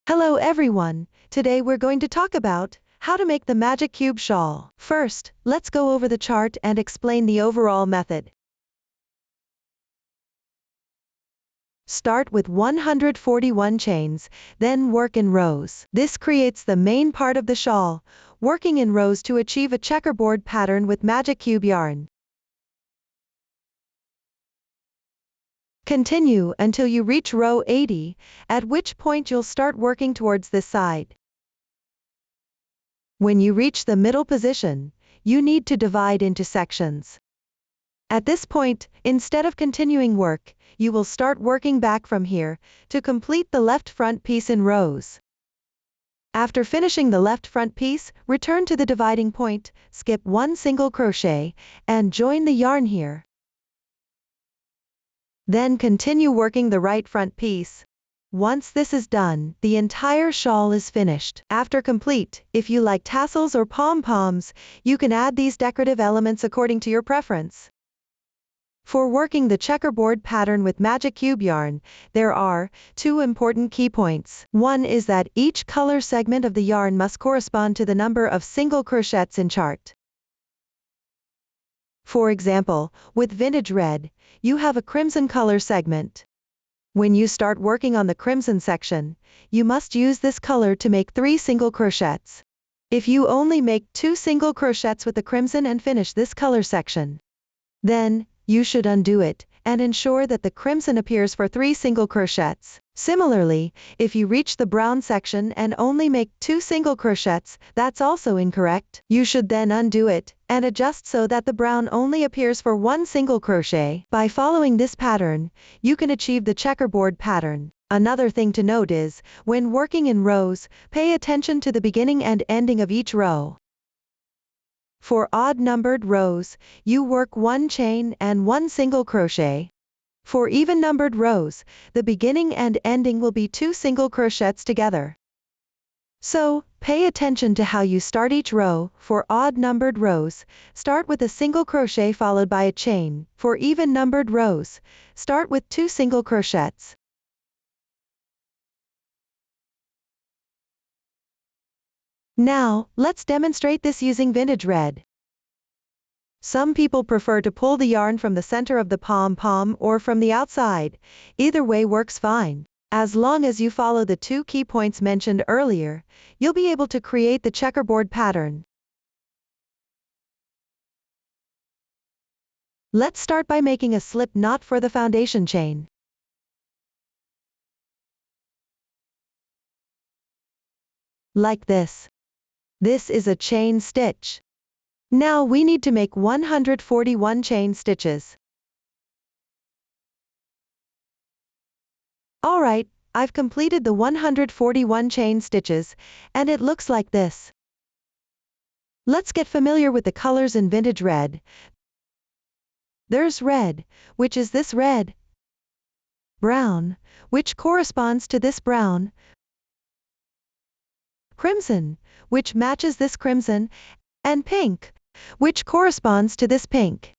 Hello everyone, today we're going to talk about how to make the magic cube shawl. First, let's go over the chart and explain the overall method. Start with 141 chains, then work in rows. This creates the main part of the shawl, working in rows to achieve a checkerboard pattern with magic cube yarn. Continue until you reach row 80, at which point you'll start working towards this side. When you reach the middle position, you need to divide into sections. At this point, instead of continuing work, you will start working back from here to complete the left front piece in rows. After finishing the left front piece, return to the dividing point, skip one single crochet, and join the yarn here. Then continue working the right front piece. Once this is done, the entire shawl is finished. After complete, if you like tassels or pom-poms, you can add these decorative elements according to your preference. For working the checkerboard pattern with magic cube yarn, there are two important key points. One is that each color segment of the yarn must correspond to the number of single crochets in chart. For example, with vintage red, you have a crimson color segment. When you start working on the crimson section, you must use this color to make 3 single crochets. If you only make 2 single crochets with the crimson and finish this color section, then you should undo it and ensure that the crimson appears for 3 single crochets. Similarly, if you reach the brown section and only make 2 single crochets, that's also incorrect. You should then undo it and adjust so that the brown only appears for 1 single crochet. By following this pattern, you can achieve the checkerboard pattern. Another thing to note is, when working in rows, pay attention to the beginning and ending of each row. For odd-numbered rows, you work 1 chain and 1 single crochet. For even-numbered rows, the beginning and ending will be 2 single crochets together. So, pay attention to how you start each row. For odd-numbered rows, start with a single crochet followed by a chain. For even-numbered rows, start with 2 single crochets. Now, let's demonstrate this using vintage red. Some people prefer to pull the yarn from the center of the pom-pom or from the outside. Either way works fine. As long as you follow the 2 key points mentioned earlier, you'll be able to create the checkerboard pattern. Let's start by making a slip knot for the foundation chain. Like this. This is a chain stitch. Now we need to make 141 chain stitches. Alright, I've completed the 141 chain stitches, and it looks like this. Let's get familiar with the colors in vintage red. There's red, which is this red. Brown, which corresponds to this brown. Crimson, which matches this crimson. And pink, which corresponds to this pink.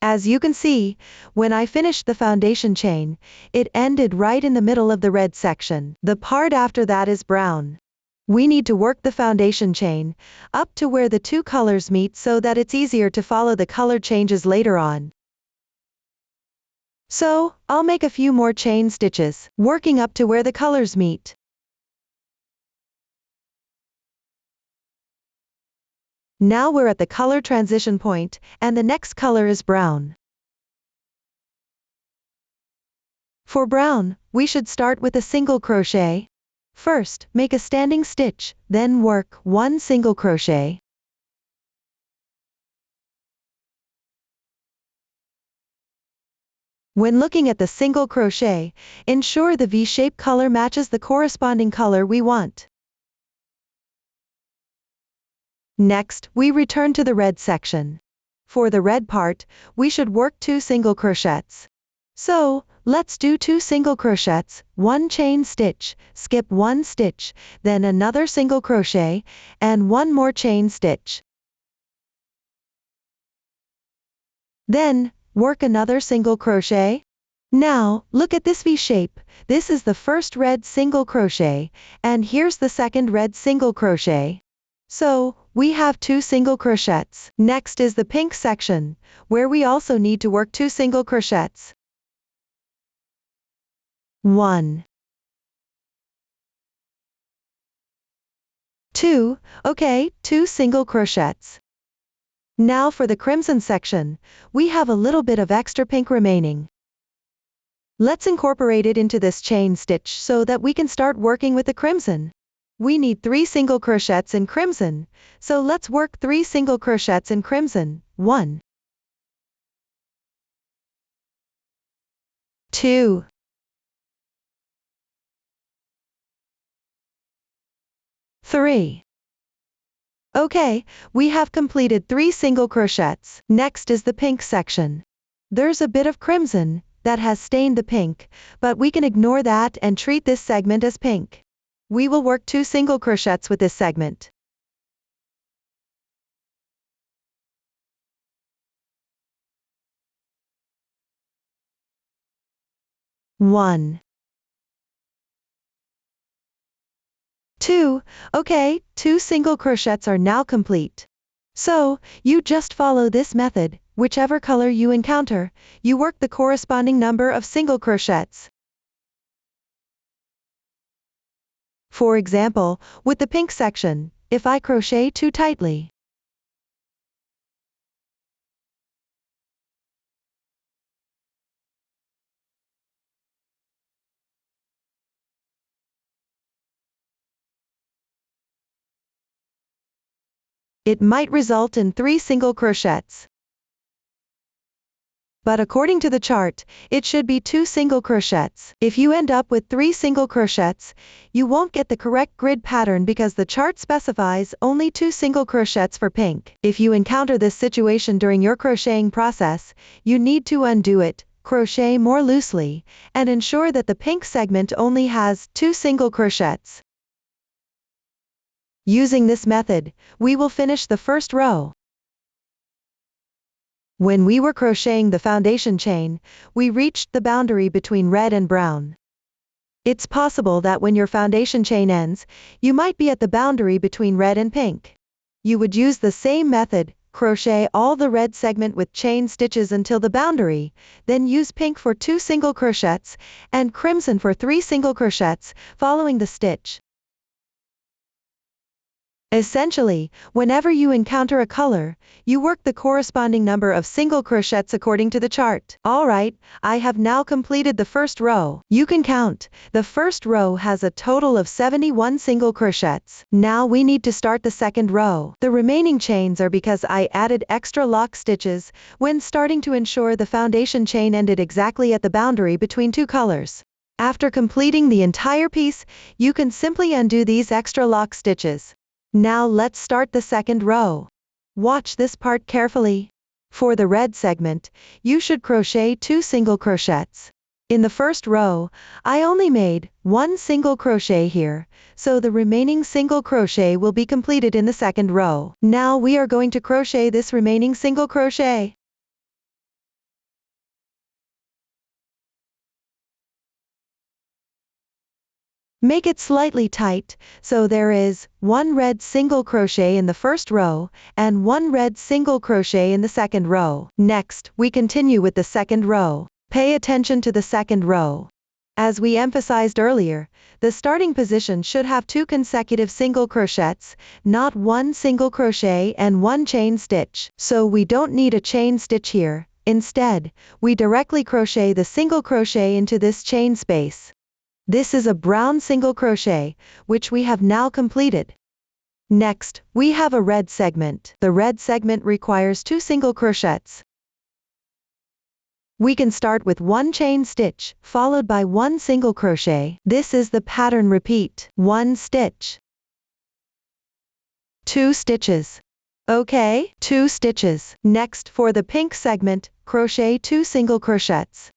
As you can see, when I finished the foundation chain, it ended right in the middle of the red section. The part after that is brown. We need to work the foundation chain up to where the 2 colors meet so that it's easier to follow the color changes later on. So, I'll make a few more chain stitches, working up to where the colors meet. Now we're at the color transition point, and the next color is brown. For brown, we should start with a single crochet. First, make a standing stitch, then work 1 single crochet. When looking at the single crochet, ensure the V-shape color matches the corresponding color we want. Next, we return to the red section. For the red part, we should work 2 single crochets. So, let's do 2 single crochets, 1 chain stitch, skip 1 stitch, then another single crochet, and 1 more chain stitch. Then, work another single crochet. Now, look at this V shape. This is the first red single crochet, and here's the second red single crochet. So, we have 2 single crochets. Next is the pink section, where we also need to work 2 single crochets. 1, 2, okay, 2 single crochets. Now for the crimson section, we have a little bit of extra pink remaining. Let's incorporate it into this chain stitch so that we can start working with the crimson. We need 3 single crochets in crimson, so let's work 3 single crochets in crimson. 1, 2, 3. Okay, we have completed 3 single crochets. Next is the pink section. There's a bit of crimson that has stained the pink, but we can ignore that and treat this segment as pink. We will work 2 single crochets with this segment. 1, 2, okay, 2 single crochets are now complete. So, you just follow this method, whichever color you encounter, you work the corresponding number of single crochets. For example, with the pink section, if I crochet too tightly, it might result in 3 single crochets. But according to the chart, it should be 2 single crochets. If you end up with 3 single crochets, you won't get the correct grid pattern because the chart specifies only 2 single crochets for pink. If you encounter this situation during your crocheting process, you need to undo it, crochet more loosely, and ensure that the pink segment only has 2 single crochets. Using this method, we will finish the first row. When we were crocheting the foundation chain, we reached the boundary between red and brown. It's possible that when your foundation chain ends, you might be at the boundary between red and pink. You would use the same method, crochet all the red segment with chain stitches until the boundary, then use pink for 2 single crochets, and crimson for 3 single crochets, following the stitch. Essentially, whenever you encounter a color, you work the corresponding number of single crochets according to the chart. Alright, I have now completed the first row. You can count. The first row has a total of 71 single crochets. Now we need to start the second row. The remaining chains are because I added extra lock stitches when starting to ensure the foundation chain ended exactly at the boundary between 2 colors. After completing the entire piece, you can simply undo these extra lock stitches. Now let's start the second row. Watch this part carefully. For the red segment, you should crochet 2 single crochets. In the first row, I only made 1 single crochet here, so the remaining single crochet will be completed in the second row. Now we are going to crochet this remaining single crochet. Make it slightly tight, so there is 1 red single crochet in the first row, and 1 red single crochet in the second row. Next, we continue with the second row. Pay attention to the second row. As we emphasized earlier, the starting position should have 2 consecutive single crochets, not 1 single crochet and 1 chain stitch. So we don't need a chain stitch here. Instead, we directly crochet the single crochet into this chain space. This is a brown single crochet, which we have now completed. Next, we have a red segment. The red segment requires 2 single crochets. We can start with 1 chain stitch, followed by 1 single crochet. This is the pattern repeat. 1 stitch. 2 stitches. Okay, 2 stitches. Next, for the pink segment, crochet 2 single crochets.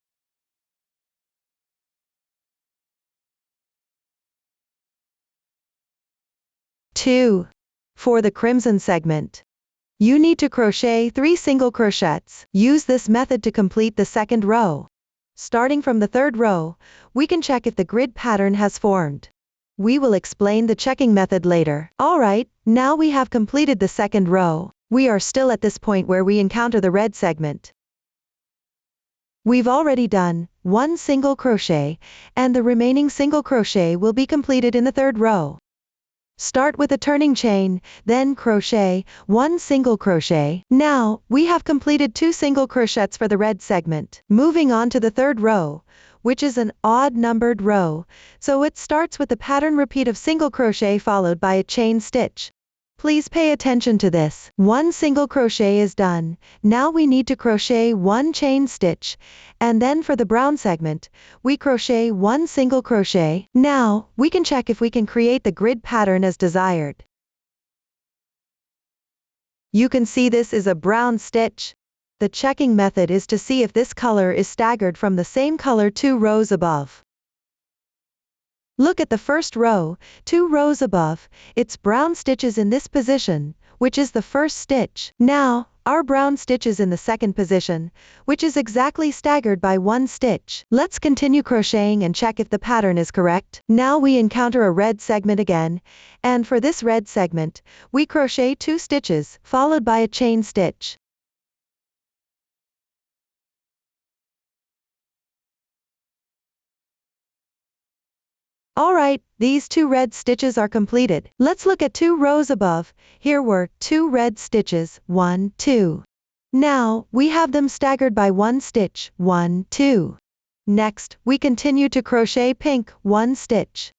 2. For the crimson segment, you need to crochet 3 single crochets. Use this method to complete the second row. Starting from the third row, we can check if the grid pattern has formed. We will explain the checking method later. Alright, now we have completed the second row. We are still at this point where we encounter the red segment. We've already done one single crochet, and the remaining single crochet will be completed in the third row. Start with a turning chain, then crochet one single crochet. Now, we have completed 2 single crochets for the red segment. Moving on to the third row, which is an odd numbered row, so it starts with a pattern repeat of single crochet followed by a chain stitch. Please pay attention to this. One single crochet is done. Now we need to crochet one chain stitch, and then for the brown segment, we crochet one single crochet. Now, we can check if we can create the grid pattern as desired. You can see this is a brown stitch. The checking method is to see if this color is staggered from the same color 2 rows above. Look at the first row, 2 rows above, it's brown stitches in this position, which is the first stitch. Now, our brown stitch is in the second position, which is exactly staggered by 1 stitch. Let's continue crocheting and check if the pattern is correct. Now we encounter a red segment again, and for this red segment, we crochet 2 stitches, followed by a chain stitch. Alright, these 2 red stitches are completed. Let's look at 2 rows above. Here were 2 red stitches, 1, 2. Now, we have them staggered by 1 stitch, 1, 2. Next, we continue to crochet pink, 1 stitch.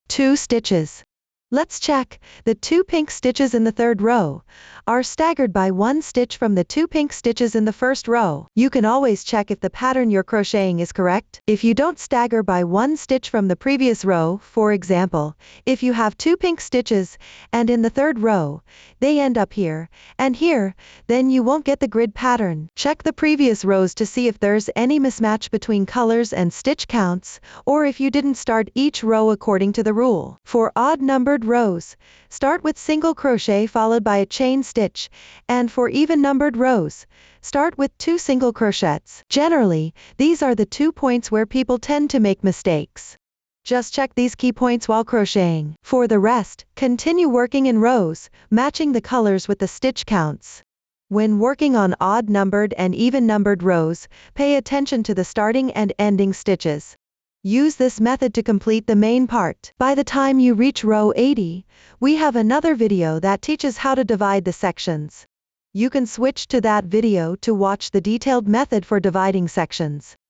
2 stitches. Let's check, the 2 pink stitches in the third row are staggered by 1 stitch from the 2 pink stitches in the first row. You can always check if the pattern you're crocheting is correct. If you don't stagger by 1 stitch from the previous row, for example, if you have 2 pink stitches, and in the third row, they end up here, and here, then you won't get the grid pattern. Check the previous rows to see if there's any mismatch between colors and stitch counts, or if you didn't start each row according to the rule. For odd numbered rows, start with single crochet followed by a chain stitch, and for even numbered rows, start with 2 single crochets. Generally, these are the 2 points where people tend to make mistakes. Just check these key points while crocheting. For the rest, continue working in rows, matching the colors with the stitch counts. When working on odd numbered and even numbered rows, pay attention to the starting and ending stitches. Use this method to complete the main part. By the time you reach row 80, we have another video that teaches how to divide the sections. You can switch to that video to watch the detailed method for dividing sections.